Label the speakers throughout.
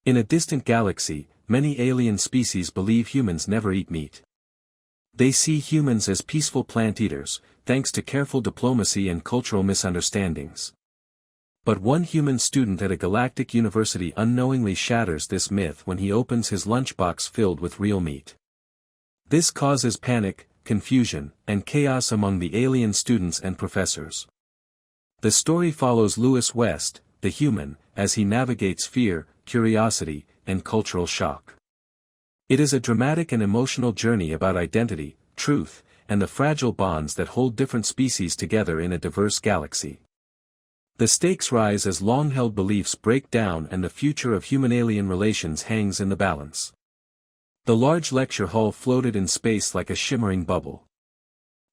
Speaker 1: In a distant galaxy, many alien species believe humans never eat meat. They see humans as peaceful plant eaters, thanks to careful diplomacy and cultural misunderstandings. But one human student at a galactic university unknowingly shatters this myth when he opens his lunchbox filled with real meat. This causes panic, confusion, and chaos among the alien students and professors. The story follows Lewis West, the human, as he navigates fear, curiosity, and cultural shock. It is a dramatic and emotional journey about identity, truth, and the fragile bonds that hold different species together in a diverse galaxy. The stakes rise as long-held beliefs break down and the future of human-alien relations hangs in the balance. The large lecture hall floated in space like a shimmering bubble.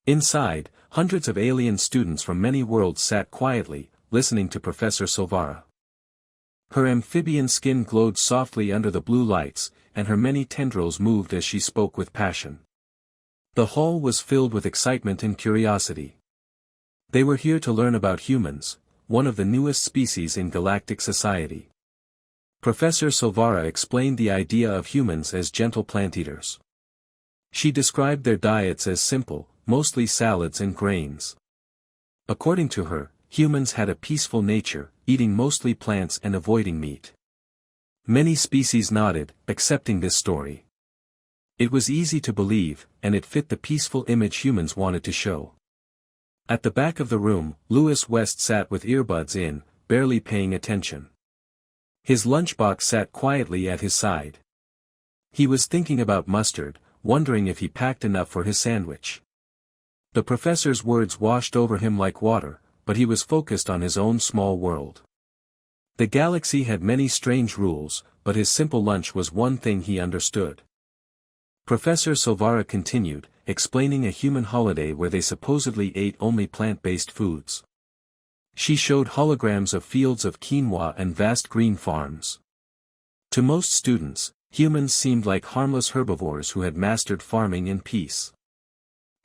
Speaker 1: Inside, hundreds of alien students from many worlds sat quietly, listening to Professor Silvara. Her amphibian skin glowed softly under the blue lights, and her many tendrils moved as she spoke with passion. The hall was filled with excitement and curiosity. They were here to learn about humans, one of the newest species in galactic society. Professor Silvara explained the idea of humans as gentle plant eaters. She described their diets as simple, mostly salads and grains. According to her, humans had a peaceful nature, eating mostly plants and avoiding meat. Many species nodded, accepting this story. It was easy to believe, and it fit the peaceful image humans wanted to show. At the back of the room, Lewis West sat with earbuds in, barely paying attention. His lunchbox sat quietly at his side. He was thinking about mustard, wondering if he packed enough for his sandwich. The professor's words washed over him like water, but he was focused on his own small world. The galaxy had many strange rules, but his simple lunch was one thing he understood. Professor Silvara continued, explaining a human holiday where they supposedly ate only plant-based foods. She showed holograms of fields of quinoa and vast green farms. To most students, humans seemed like harmless herbivores who had mastered farming in peace.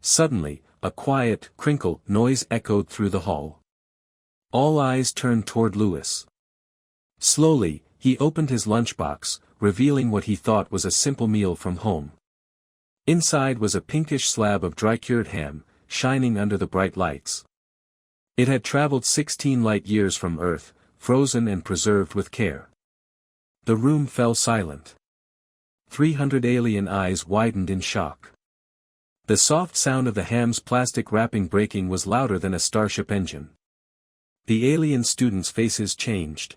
Speaker 1: Suddenly, a quiet, crinkle noise echoed through the hall. All eyes turned toward Lewis. Slowly, he opened his lunchbox, revealing what he thought was a simple meal from home. Inside was a pinkish slab of dry-cured ham, shining under the bright lights. It had traveled 16 light-years from Earth, frozen and preserved with care. The room fell silent. 300 alien eyes widened in shock. The soft sound of the ham's plastic wrapping breaking was louder than a starship engine. The alien students' faces changed.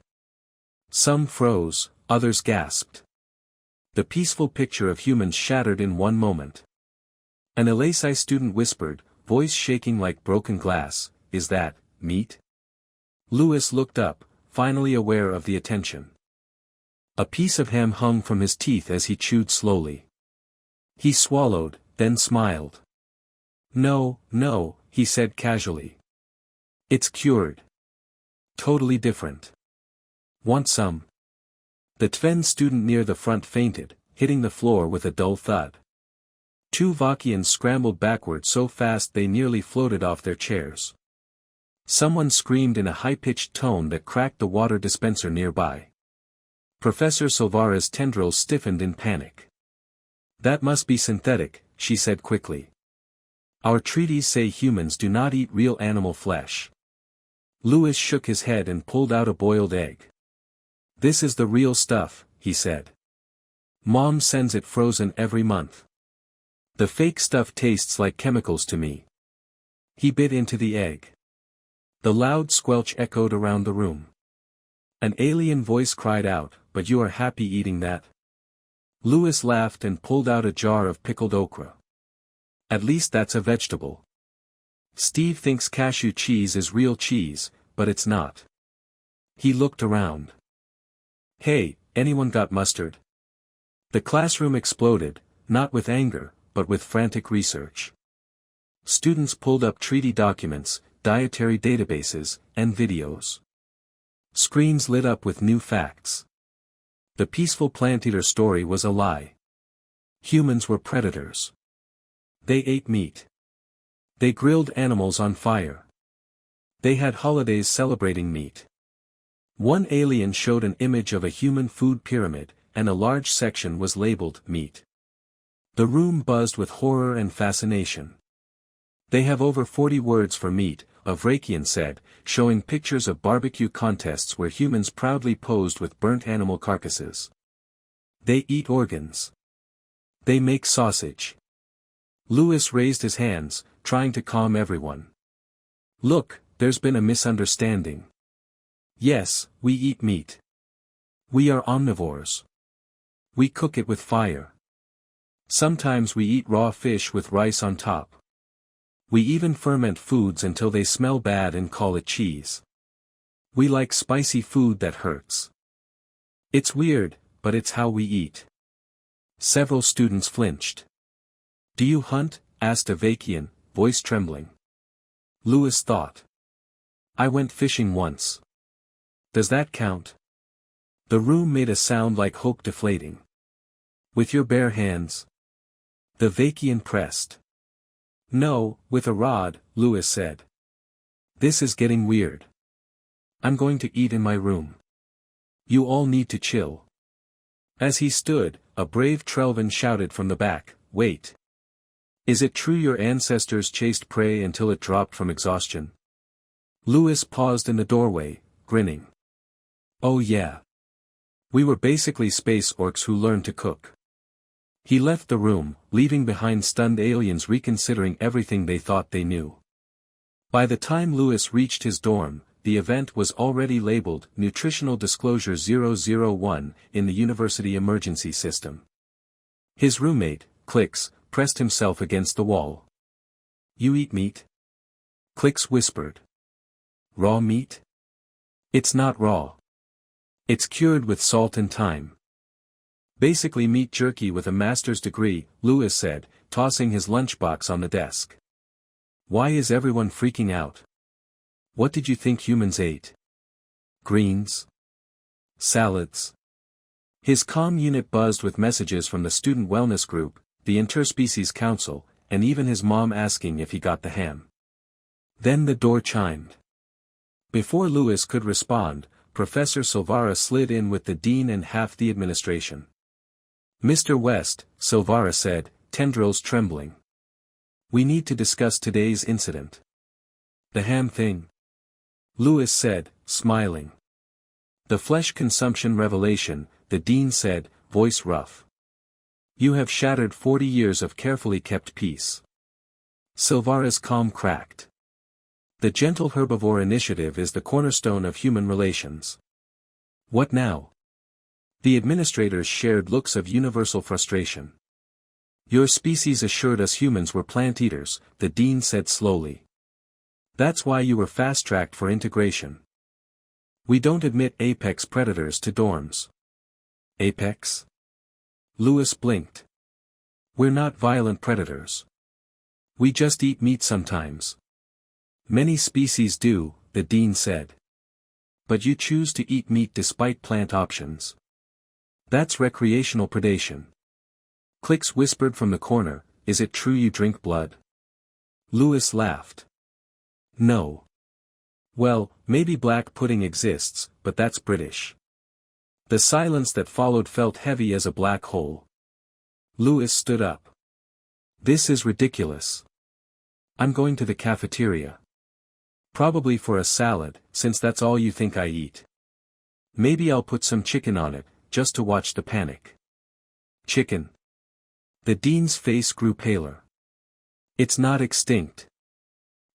Speaker 1: Some froze, others gasped. The peaceful picture of humans shattered in one moment. An LSI student whispered, voice shaking like broken glass, "Is that meat?" Lewis looked up, finally aware of the attention. A piece of ham hung from his teeth as he chewed slowly. He swallowed, then smiled. "No, no," he said casually. "It's cured. Totally different. Want some?" The Tven student near the front fainted, hitting the floor with a dull thud. Two Vakians scrambled backward so fast they nearly floated off their chairs. Someone screamed in a high-pitched tone that cracked the water dispenser nearby. Professor Silvara's tendrils stiffened in panic. "That must be synthetic," she said quickly. "Our treaties say humans do not eat real animal flesh." Lewis shook his head and pulled out a boiled egg. "This is the real stuff," he said. "Mom sends it frozen every month. The fake stuff tastes like chemicals to me." He bit into the egg. The loud squelch echoed around the room. An alien voice cried out, "But you are happy eating that?" Lewis laughed and pulled out a jar of pickled okra. "At least that's a vegetable. Steve thinks cashew cheese is real cheese, but it's not." He looked around. "Hey, anyone got mustard?" The classroom exploded, not with anger, but with frantic research. Students pulled up treaty documents, dietary databases, and videos. Screens lit up with new facts. The peaceful plant-eater story was a lie. Humans were predators. They ate meat. They grilled animals on fire. They had holidays celebrating meat. One alien showed an image of a human food pyramid, and a large section was labeled meat. The room buzzed with horror and fascination. They have over 40 words for meat, a Vrakian said, showing pictures of barbecue contests where humans proudly posed with burnt animal carcasses. They eat organs. They make sausage. Lewis raised his hands, trying to calm everyone. Look, there's been a misunderstanding. Yes, we eat meat. We are omnivores. We cook it with fire. Sometimes we eat raw fish with rice on top. We even ferment foods until they smell bad and call it cheese. We like spicy food that hurts. It's weird, but it's how we eat. Several students flinched. Do you hunt? Asked a Vakian, voice trembling. Lewis thought. I went fishing once. Does that count? The room made a sound like hope deflating. With your bare hands? The Vakian pressed. No, with a rod, Lewis said. This is getting weird. I'm going to eat in my room. You all need to chill. As he stood, a brave Trelvan shouted from the back, wait. Is it true your ancestors chased prey until it dropped from exhaustion? Lewis paused in the doorway, grinning. Oh yeah. We were basically space orcs who learned to cook. He left the room, leaving behind stunned aliens reconsidering everything they thought they knew. By the time Lewis reached his dorm, the event was already labeled Nutritional Disclosure 001 in the university emergency system. His roommate, Klix, pressed himself against the wall. You eat meat? Klix whispered. Raw meat? It's not raw. It's cured with salt and thyme. Basically meat jerky with a master's degree, Lewis said, tossing his lunchbox on the desk. Why is everyone freaking out? What did you think humans ate? Greens? Salads? His comm unit buzzed with messages from the student wellness group, the interspecies council, and even his mom asking if he got the ham. Then the door chimed. Before Lewis could respond, Professor Silvara slid in with the dean and half the administration. Mr. West, Silvara said, tendrils trembling. We need to discuss today's incident. The ham thing? Lewis said, smiling. The flesh consumption revelation, the dean said, voice rough. You have shattered 40 years of carefully kept peace. Silvara's calm cracked. The gentle herbivore initiative is the cornerstone of human relations. What now? The administrators shared looks of universal frustration. Your species assured us humans were plant eaters, the dean said slowly. That's why you were fast-tracked for integration. We don't admit apex predators to dorms. Apex? Lewis blinked. We're not violent predators. We just eat meat sometimes. Many species do, the dean said. But you choose to eat meat despite plant options. That's recreational predation. Klix whispered from the corner, is it true you drink blood? Lewis laughed. No. Well, maybe black pudding exists, but that's British. The silence that followed felt heavy as a black hole. Lewis stood up. This is ridiculous. I'm going to the cafeteria. Probably for a salad, since that's all you think I eat. Maybe I'll put some chicken on it, just to watch the panic. Chicken. The dean's face grew paler. It's not extinct.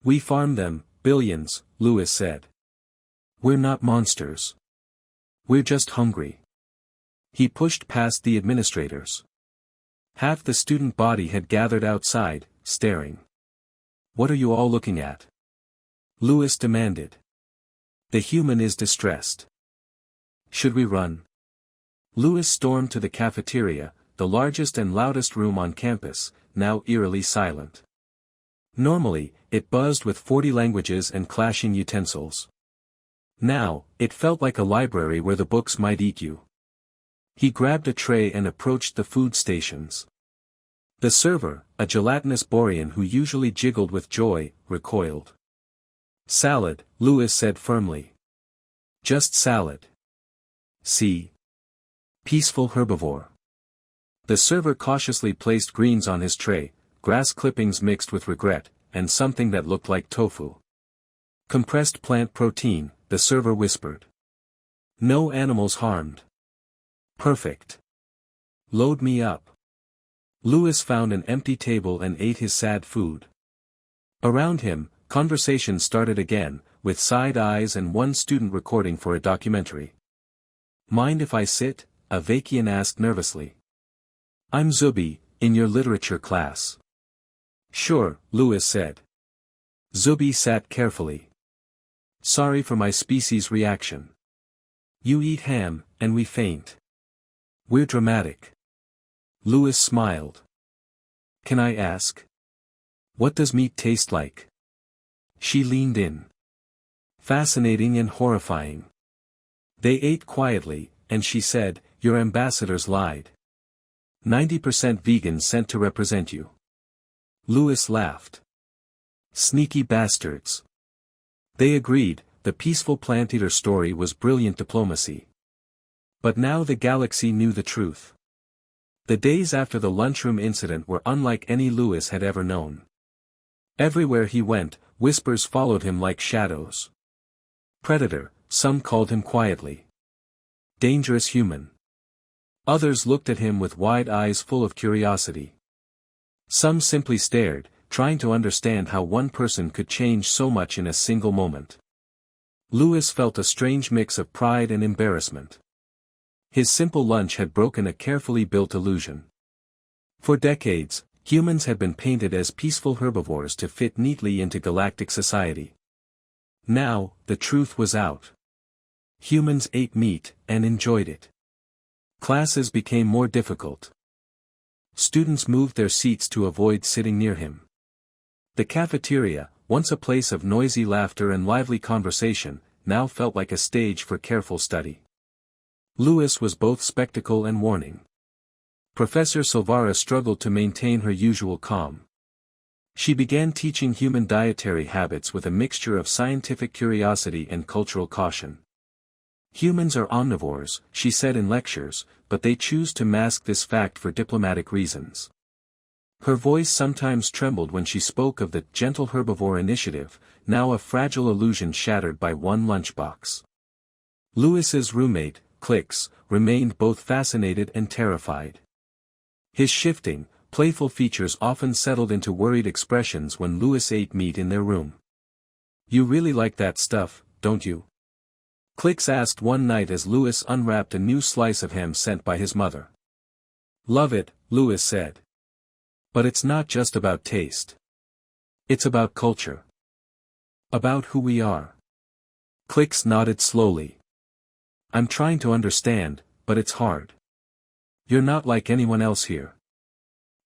Speaker 1: We farm them, billions, Lewis said. We're not monsters. We're just hungry. He pushed past the administrators. Half the student body had gathered outside, staring. What are you all looking at? Lewis demanded. The human is distressed. Should we run? Lewis stormed to the cafeteria, the largest and loudest room on campus, now eerily silent. Normally, it buzzed with 40 languages and clashing utensils. Now, it felt like a library where the books might eat you. He grabbed a tray and approached the food stations. The server, a gelatinous Borean who usually jiggled with joy, recoiled. Salad, Lewis said firmly. Just salad. See? Peaceful herbivore. The server cautiously placed greens on his tray, grass clippings mixed with regret, and something that looked like tofu. Compressed plant protein, the server whispered. No animals harmed. Perfect. Load me up. Louis found an empty table and ate his sad food. Around him, conversation started again, with side eyes and one student recording for a documentary. Mind if I sit? Avakian asked nervously. I'm Zubi, in your literature class. Sure, Louis said. Zubi sat carefully. Sorry for my species' reaction. You eat ham, and we faint. We're dramatic. Louis smiled. Can I ask? What does meat taste like? She leaned in. Fascinating and horrifying. They ate quietly, and she said, your ambassadors lied. 90% vegan sent to represent you. Louis laughed. Sneaky bastards. They agreed, the peaceful plant-eater story was brilliant diplomacy. But now the galaxy knew the truth. The days after the lunchroom incident were unlike any Louis had ever known. Everywhere he went, whispers followed him like shadows. Predator, some called him quietly. Dangerous human. Others looked at him with wide eyes full of curiosity. Some simply stared, trying to understand how one person could change so much in a single moment. Louis felt a strange mix of pride and embarrassment. His simple lunch had broken a carefully built illusion. For decades, humans had been painted as peaceful herbivores to fit neatly into galactic society. Now, the truth was out. Humans ate meat, and enjoyed it. Classes became more difficult. Students moved their seats to avoid sitting near him. The cafeteria, once a place of noisy laughter and lively conversation, now felt like a stage for careful study. Louis was both spectacle and warning. Professor Silvara struggled to maintain her usual calm. She began teaching human dietary habits with a mixture of scientific curiosity and cultural caution. Humans are omnivores, she said in lectures, but they choose to mask this fact for diplomatic reasons. Her voice sometimes trembled when she spoke of the gentle herbivore initiative, now a fragile illusion shattered by one lunchbox. Louis's roommate, Clicks, remained both fascinated and terrified. His shifting, playful features often settled into worried expressions when Louis ate meat in their room. You really like that stuff, don't you? Clicks asked one night as Louis unwrapped a new slice of ham sent by his mother. Love it, Louis said. But it's not just about taste. It's about culture. About who we are. Clicks nodded slowly. I'm trying to understand, but it's hard. You're not like anyone else here.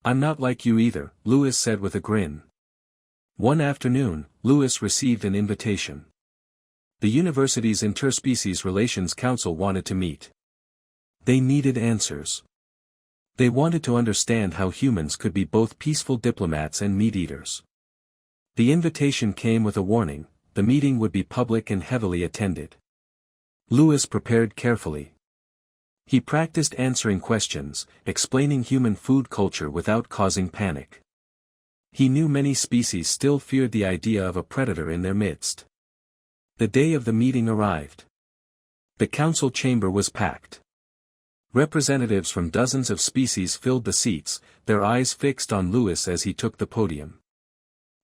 Speaker 1: I'm not like you either, Louis said with a grin. One afternoon, Louis received an invitation. The university's Interspecies Relations Council wanted to meet. They needed answers. They wanted to understand how humans could be both peaceful diplomats and meat-eaters. The invitation came with a warning, the meeting would be public and heavily attended. Louis prepared carefully. He practiced answering questions, explaining human food culture without causing panic. He knew many species still feared the idea of a predator in their midst. The day of the meeting arrived. The council chamber was packed. Representatives from dozens of species filled the seats, their eyes fixed on Louis as he took the podium.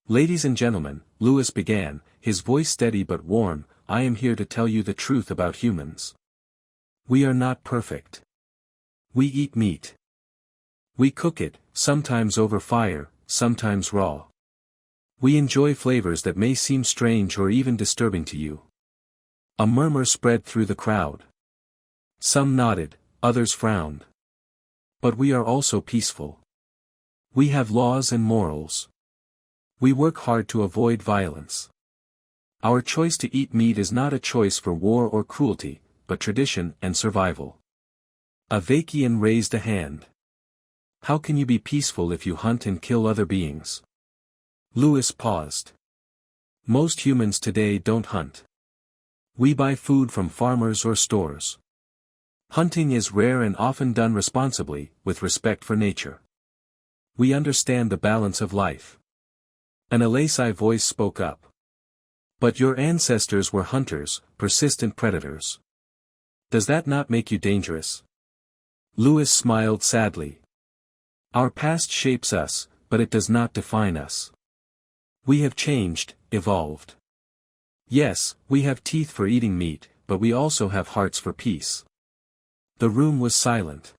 Speaker 1: Ladies and gentlemen, Louis began, his voice steady but warm, I am here to tell you the truth about humans. We are not perfect. We eat meat. We cook it, sometimes over fire, sometimes raw. We enjoy flavors that may seem strange or even disturbing to you. A murmur spread through the crowd. Some nodded, others frowned. But we are also peaceful. We have laws and morals. We work hard to avoid violence. Our choice to eat meat is not a choice for war or cruelty, but tradition and survival. A Vakian raised a hand. How can you be peaceful if you hunt and kill other beings? Louis paused. Most humans today don't hunt. We buy food from farmers or stores. Hunting is rare and often done responsibly, with respect for nature. We understand the balance of life. An Alasai voice spoke up. But your ancestors were hunters, persistent predators. Does that not make you dangerous? Lewis smiled sadly. Our past shapes us, but it does not define us. We have changed, evolved. Yes, we have teeth for eating meat, but we also have hearts for peace. The room was silent.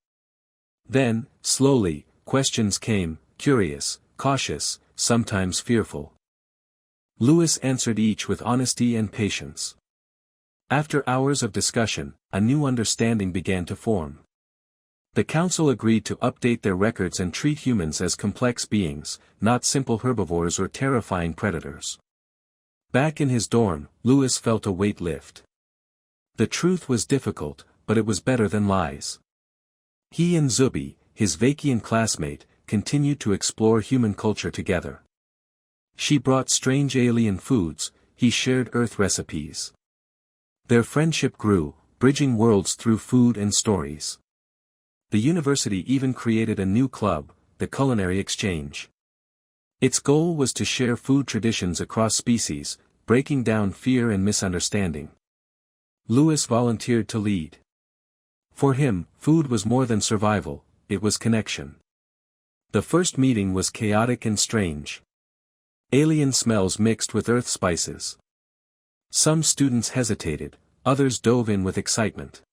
Speaker 1: Then, slowly, questions came, curious, cautious, sometimes fearful. Lewis answered each with honesty and patience. After hours of discussion, a new understanding began to form. The council agreed to update their records and treat humans as complex beings, not simple herbivores or terrifying predators. Back in his dorm, Lewis felt a weight lift. The truth was difficult, but it was better than lies. He and Zubi, his Vakian classmate, continued to explore human culture together. She brought strange alien foods, he shared Earth recipes. Their friendship grew, bridging worlds through food and stories. The university even created a new club, the Culinary Exchange. Its goal was to share food traditions across species, breaking down fear and misunderstanding. Lewis volunteered to lead. For him, food was more than survival, it was connection. The first meeting was chaotic and strange. Alien smells mixed with earth spices. Some students hesitated, others dove in with excitement.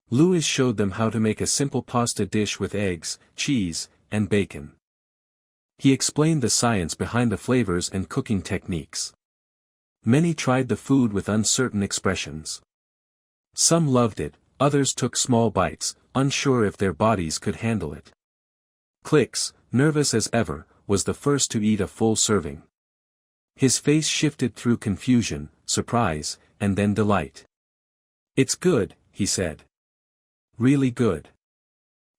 Speaker 1: Lewis showed them how to make a simple pasta dish with eggs, cheese, and bacon. He explained the science behind the flavors and cooking techniques. Many tried the food with uncertain expressions. Some loved it, others took small bites, unsure if their bodies could handle it. Clicks, nervous as ever, was the first to eat a full serving. His face shifted through confusion, surprise, and then delight. "It's good," he said. "Really good."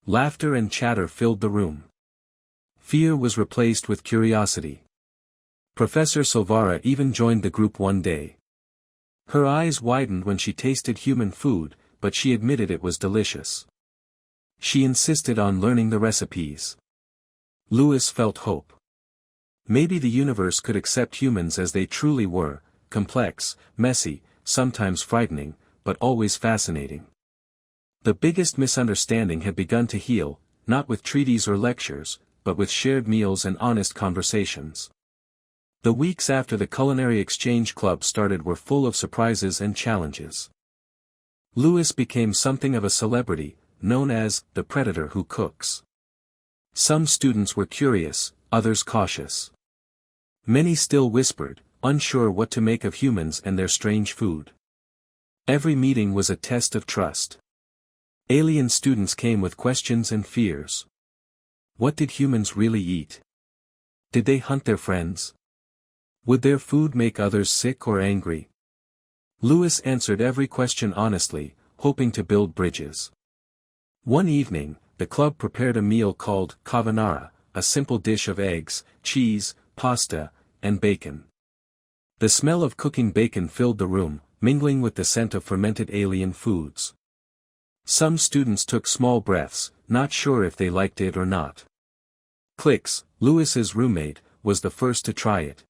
Speaker 1: Laughter and chatter filled the room. Fear was replaced with curiosity. Professor Silvara even joined the group one day. Her eyes widened when she tasted human food, but she admitted it was delicious. She insisted on learning the recipes. Lewis felt hope. Maybe the universe could accept humans as they truly were, complex, messy, sometimes frightening, but always fascinating. The biggest misunderstanding had begun to heal, not with treaties or lectures, but with shared meals and honest conversations. The weeks after the Culinary Exchange Club started were full of surprises and challenges. Lewis became something of a celebrity, known as the predator who cooks. Some students were curious, others cautious. Many still whispered, unsure what to make of humans and their strange food. Every meeting was a test of trust. Alien students came with questions and fears. What did humans really eat? Did they hunt their friends? Would their food make others sick or angry? Lewis answered every question honestly, hoping to build bridges. One evening, the club prepared a meal called carbonara, a simple dish of eggs, cheese, pasta, and bacon. The smell of cooking bacon filled the room, mingling with the scent of fermented alien foods. Some students took small breaths, not sure if they liked it or not. Clicks, Lewis's roommate, was the first to try it.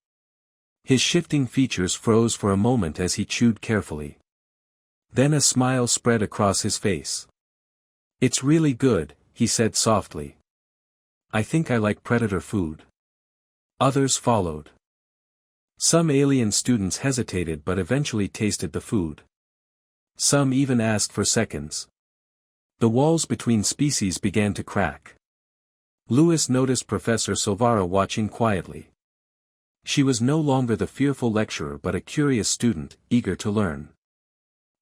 Speaker 1: His shifting features froze for a moment as he chewed carefully. Then a smile spread across his face. "It's really good," he said softly. "I think I like predator food." Others followed. Some alien students hesitated but eventually tasted the food. Some even asked for seconds. The walls between species began to crack. Lewis noticed Professor Silvara watching quietly. She was no longer the fearful lecturer but a curious student, eager to learn.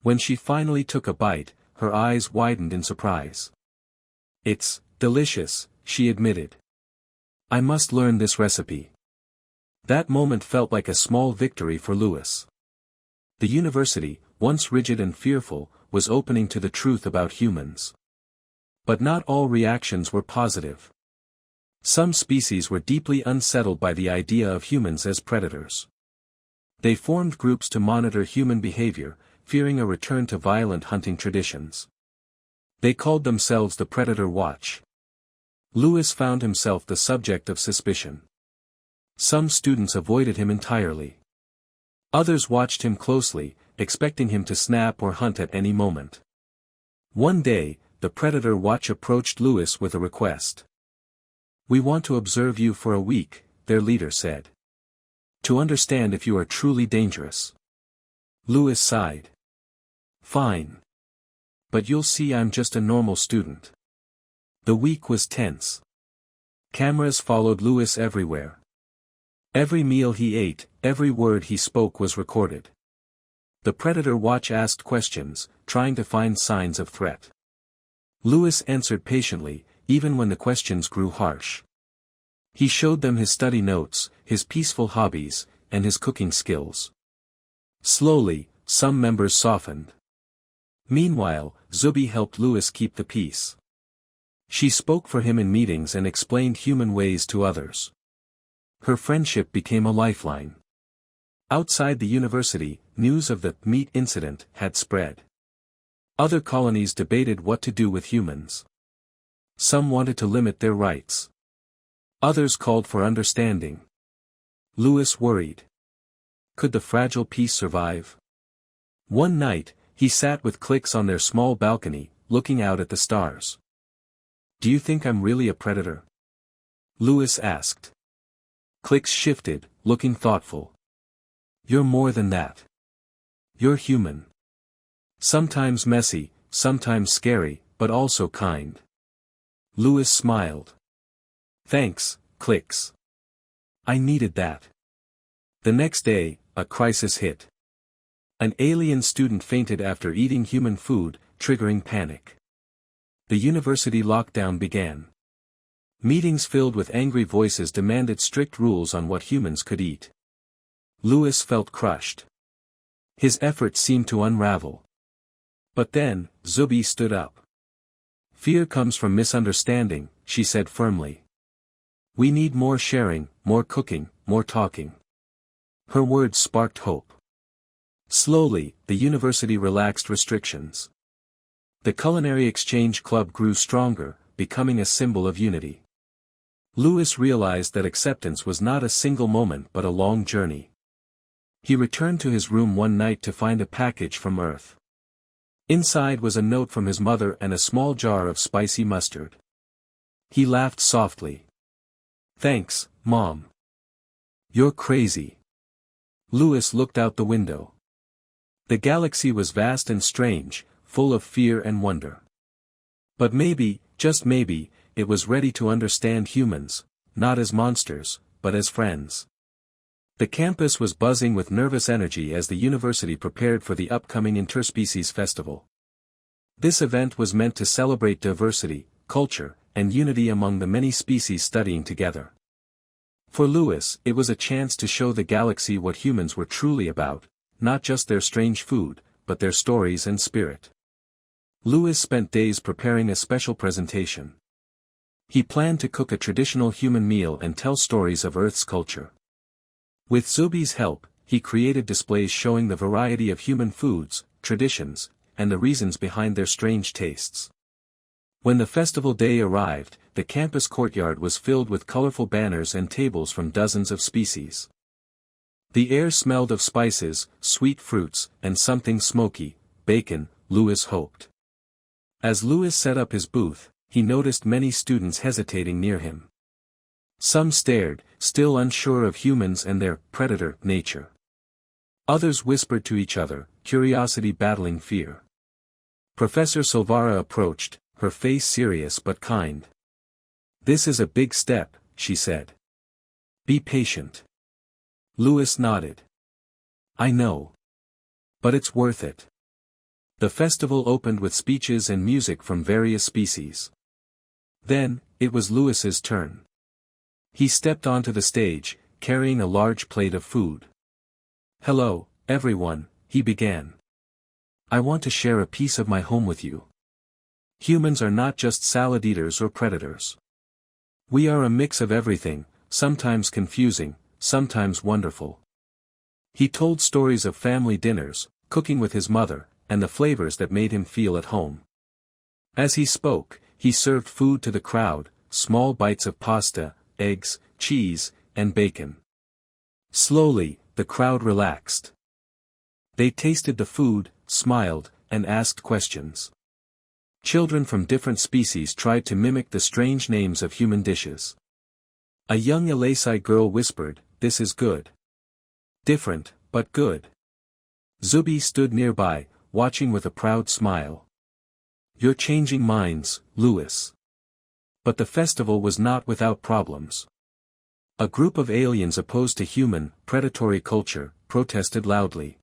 Speaker 1: When she finally took a bite, her eyes widened in surprise. "It's delicious," she admitted. "I must learn this recipe." That moment felt like a small victory for Lewis. The university, once rigid and fearful, was opening to the truth about humans. But not all reactions were positive. Some species were deeply unsettled by the idea of humans as predators. They formed groups to monitor human behavior, fearing a return to violent hunting traditions. They called themselves the Predator Watch. Lewis found himself the subject of suspicion. Some students avoided him entirely. Others watched him closely, expecting him to snap or hunt at any moment. One day, the Predator Watch approached Lewis with a request. "We want to observe you for a week," their leader said. "To understand if you are truly dangerous." Lewis sighed. "Fine. But you'll see I'm just a normal student." The week was tense. Cameras followed Lewis everywhere. Every meal he ate, every word he spoke was recorded. The Predator Watch asked questions, trying to find signs of threat. Lewis answered patiently, even when the questions grew harsh. He showed them his study notes, his peaceful hobbies, and his cooking skills. Slowly, some members softened. Meanwhile, Zubi helped Lewis keep the peace. She spoke for him in meetings and explained human ways to others. Her friendship became a lifeline. Outside the university, news of the meat incident had spread. Other colonies debated what to do with humans. Some wanted to limit their rights. Others called for understanding. Lewis worried. Could the fragile peace survive? One night, he sat with Clicks on their small balcony, looking out at the stars. "Do you think I'm really a predator?" Lewis asked. Clicks shifted, looking thoughtful. "You're more than that. You're human. Sometimes messy, sometimes scary, but also kind." Lewis smiled. "Thanks, Clicks. I needed that." The next day, a crisis hit. An alien student fainted after eating human food, triggering panic. The university lockdown began. Meetings filled with angry voices demanded strict rules on what humans could eat. Lewis felt crushed. His efforts seemed to unravel. But then, Zubi stood up. "Fear comes from misunderstanding," she said firmly. "We need more sharing, more cooking, more talking." Her words sparked hope. Slowly, the university relaxed restrictions. The Culinary Exchange Club grew stronger, becoming a symbol of unity. Lewis realized that acceptance was not a single moment but a long journey. He returned to his room one night to find a package from Earth. Inside was a note from his mother and a small jar of spicy mustard. He laughed softly. "Thanks, Mom. You're crazy." Lewis looked out the window. The galaxy was vast and strange, full of fear and wonder. But maybe, just maybe, it was ready to understand humans, not as monsters, but as friends. The campus was buzzing with nervous energy as the university prepared for the upcoming Interspecies Festival. This event was meant to celebrate diversity, culture, and unity among the many species studying together. For Lewis, it was a chance to show the galaxy what humans were truly about, not just their strange food, but their stories and spirit. Lewis spent days preparing a special presentation. He planned to cook a traditional human meal and tell stories of Earth's culture. With Zubi's help, he created displays showing the variety of human foods, traditions, and the reasons behind their strange tastes. When the festival day arrived, the campus courtyard was filled with colorful banners and tables from dozens of species. The air smelled of spices, sweet fruits, and something smoky, bacon, Lewis hoped. As Lewis set up his booth, he noticed many students hesitating near him. Some stared, still unsure of humans and their predator nature. Others whispered to each other, curiosity battling fear. Professor Silvara approached, her face serious but kind. "This is a big step," she said. "Be patient." Lewis nodded. "I know. But it's worth it." The festival opened with speeches and music from various species. Then, it was Lewis's turn. He stepped onto the stage, carrying a large plate of food. "Hello, everyone," he began. "I want to share a piece of my home with you. Humans are not just salad eaters or predators. We are a mix of everything, sometimes confusing, sometimes wonderful." He told stories of family dinners, cooking with his mother, and the flavors that made him feel at home. As he spoke, he served food to the crowd, small bites of pasta, eggs, cheese, and bacon. Slowly, the crowd relaxed. They tasted the food, smiled, and asked questions. Children from different species tried to mimic the strange names of human dishes. A young Elasai girl whispered, "This is good. Different, but good." Zubi stood nearby, watching with a proud smile. "You're changing minds, Louis." But the festival was not without problems. A group of aliens opposed to human, predatory culture, protested loudly.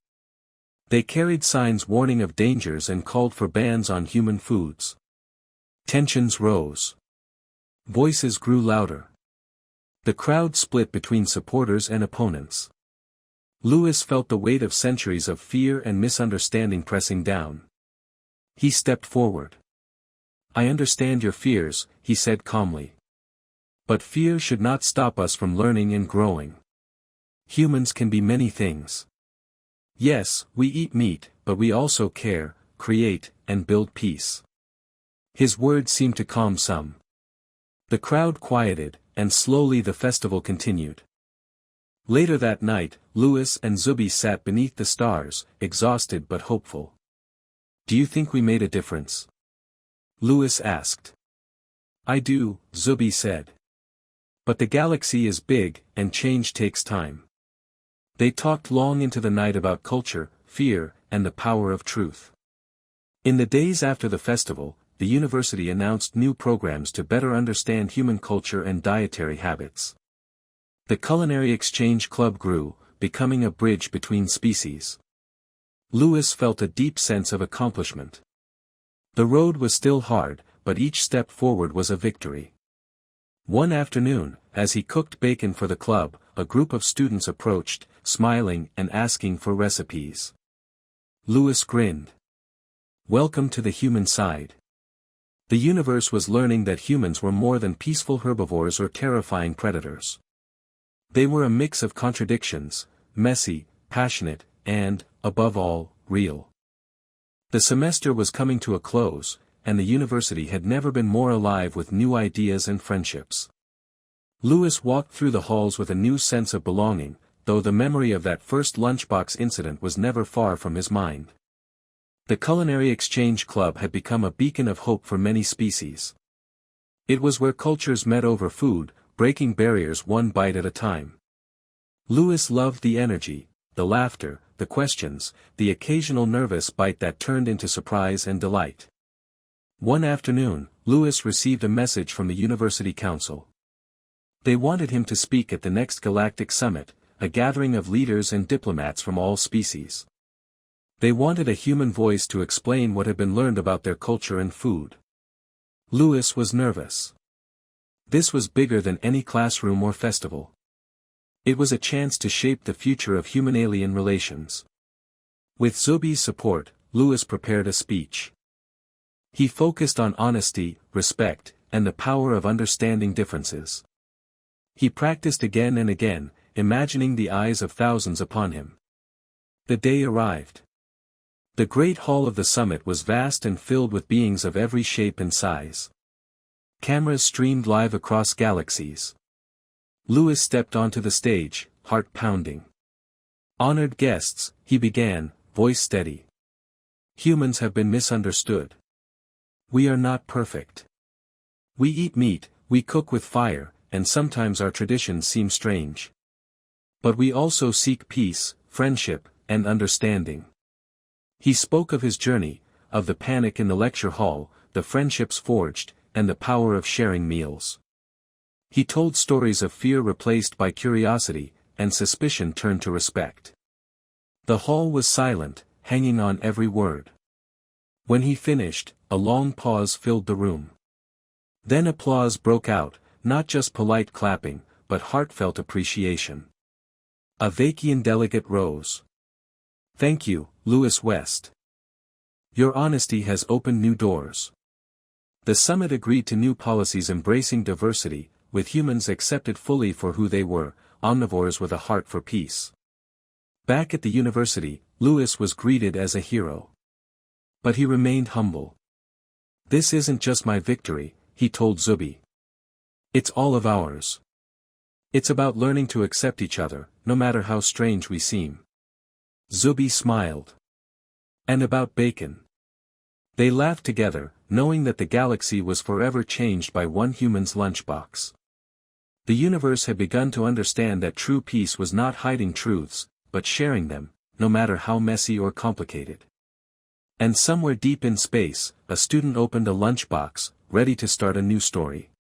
Speaker 1: They carried signs warning of dangers and called for bans on human foods. Tensions rose. Voices grew louder. The crowd split between supporters and opponents. Louis felt the weight of centuries of fear and misunderstanding pressing down. He stepped forward. "I understand your fears," he said calmly. "But fear should not stop us from learning and growing. Humans can be many things. Yes, we eat meat, but we also care, create, and build peace." His words seemed to calm some. The crowd quieted, and slowly the festival continued. Later that night, Louis and Zubi sat beneath the stars, exhausted but hopeful. "Do you think we made a difference?" Louis asked. "I do," Zubi said. "But the galaxy is big, and change takes time." They talked long into the night about culture, fear, and the power of truth. In the days after the festival, the university announced new programs to better understand human culture and dietary habits. The Culinary Exchange Club grew, becoming a bridge between species. Louis felt a deep sense of accomplishment. The road was still hard, but each step forward was a victory. One afternoon, as he cooked bacon for the club, a group of students approached, smiling and asking for recipes. Louis grinned. "Welcome to the human side." The universe was learning that humans were more than peaceful herbivores or terrifying predators. They were a mix of contradictions, messy, passionate, and, above all, real. The semester was coming to a close, and the university had never been more alive with new ideas and friendships. Louis walked through the halls with a new sense of belonging, though the memory of that first lunchbox incident was never far from his mind. The Culinary Exchange Club had become a beacon of hope for many species. It was where cultures met over food, breaking barriers one bite at a time. Louis loved the energy, the laughter, the questions, the occasional nervous bite that turned into surprise and delight. One afternoon, Louis received a message from the University Council. They wanted him to speak at the next Galactic Summit, a gathering of leaders and diplomats from all species. They wanted a human voice to explain what had been learned about their culture and food. Louis was nervous. This was bigger than any classroom or festival. It was a chance to shape the future of human-alien relations. With Zubi's support, Louis prepared a speech. He focused on honesty, respect, and the power of understanding differences. He practiced again and again, imagining the eyes of thousands upon him. The day arrived. The great hall of the summit was vast and filled with beings of every shape and size. Cameras streamed live across galaxies. Louis stepped onto the stage, heart pounding. "Honored guests," he began, voice steady. "Humans have been misunderstood. We are not perfect. We eat meat, we cook with fire, and sometimes our traditions seem strange. But we also seek peace, friendship, and understanding." He spoke of his journey, of the panic in the lecture hall, the friendships forged, and the power of sharing meals. He told stories of fear replaced by curiosity, and suspicion turned to respect. The hall was silent, hanging on every word. When he finished, a long pause filled the room. Then applause broke out, not just polite clapping, but heartfelt appreciation. A Vakian delegate rose. "Thank you, Louis West. Your honesty has opened new doors." The summit agreed to new policies embracing diversity, with humans accepted fully for who they were, omnivores with a heart for peace. Back at the university, Lewis was greeted as a hero. But he remained humble. "This isn't just my victory," he told Zuby. "It's all of ours. It's about learning to accept each other, no matter how strange we seem." Zuby smiled. "And about bacon." They laughed together, knowing that the galaxy was forever changed by one human's lunchbox. The universe had begun to understand that true peace was not hiding truths, but sharing them, no matter how messy or complicated. And somewhere deep in space, a student opened a lunchbox, ready to start a new story.